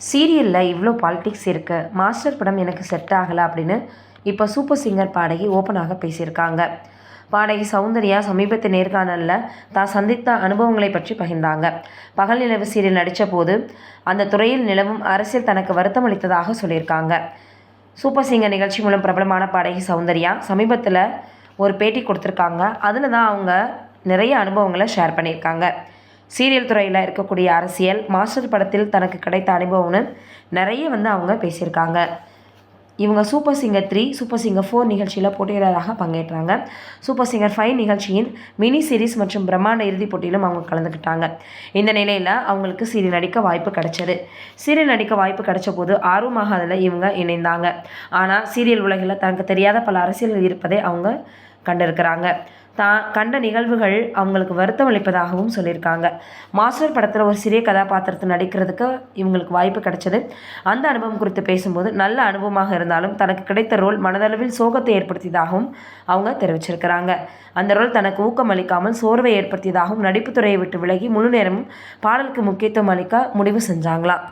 சீரியலில் இவ்வளோ பாலிடிக்ஸ் இருக்குது, மாஸ்டர் படம் எனக்கு செட் ஆகலை அப்படின்னு இப்போ சூப்பர் சிங்கர் பாடகி ஓப்பனாக பேசியிருக்காங்க. பாடகி சௌந்தர்யா சமீபத்து நேர்காணலில் தான் சந்தித்த அனுபவங்களை பற்றி பகிர்ந்தாங்க. பகல் நிலவு சீரியல் நடித்த போது அந்த துறையில் நிலவும் அரசியல் தனக்கு வருத்தம் அளித்ததாக சொல்லியிருக்காங்க. சூப்பர் சிங்கர் நிகழ்ச்சி மூலம் பிரபலமான பாடகி சௌந்தர்யா சமீபத்தில் ஒரு பேட்டி கொடுத்துருக்காங்க. அதில் தான் அவங்க நிறைய அனுபவங்களை ஷேர் பண்ணியிருக்காங்க. சீரியல் துறையில் இருக்கக்கூடிய அரசியல், மாஸ்டர் படத்தில் தனக்கு கிடைத்த அனுபவம்னு நிறைய அவங்க பேசியிருக்காங்க. இவங்க சூப்பர் சிங்கர் 3, சூப்பர் சிங்கர் 4 நிகழ்ச்சியில் போட்டியாளராக பங்கேற்றாங்க. சூப்பர் சிங்கர் 5 நிகழ்ச்சியின் மினி சீரிஸ் மற்றும் பிரம்மாண்ட இறுதிப் போட்டியிலும் அவங்க கலந்துக்கிட்டாங்க. இந்த நிலையில் அவங்களுக்கு சீரியல் நடிக்க வாய்ப்பு கிடைச்சது. சீரியல் நடிக்க வாய்ப்பு கிடைச்ச போது ஆர்வமாக அதில் இவங்க இணைந்தாங்க. ஆனால் சீரியல் உலகில் தனக்கு தெரியாத பல அரசியல்கள் இருப்பதை அவங்க கண்டிருக்கிறாங்க. தான் கண்ட நிகழ்வுகள் அவங்களுக்கு வருத்தம் அளிப்பதாகவும் சொல்லியிருக்காங்க. மாஸ்டர் படத்தில் ஒரு சிறிய கதாபாத்திரத்தை நடிக்கிறதுக்கு இவங்களுக்கு வாய்ப்பு கிடைச்சது. அந்த அனுபவம் குறித்து பேசும்போது, நல்ல அனுபவமாக இருந்தாலும் தனக்கு கிடைத்த ரோல் மனதளவில் சோகத்தை ஏற்படுத்தியதாகவும் அவங்க தெரிவிச்சிருக்கிறாங்க. அந்த ரோல் தனக்கு ஊக்கம் அளிக்காமல் சோர்வை ஏற்படுத்தியதாகவும், நடிப்புத்துறையை விட்டு விலகி முழு நேரமும் பாடலுக்கு முக்கியத்துவம் அளிக்க முடிவு செஞ்சாங்களாம்.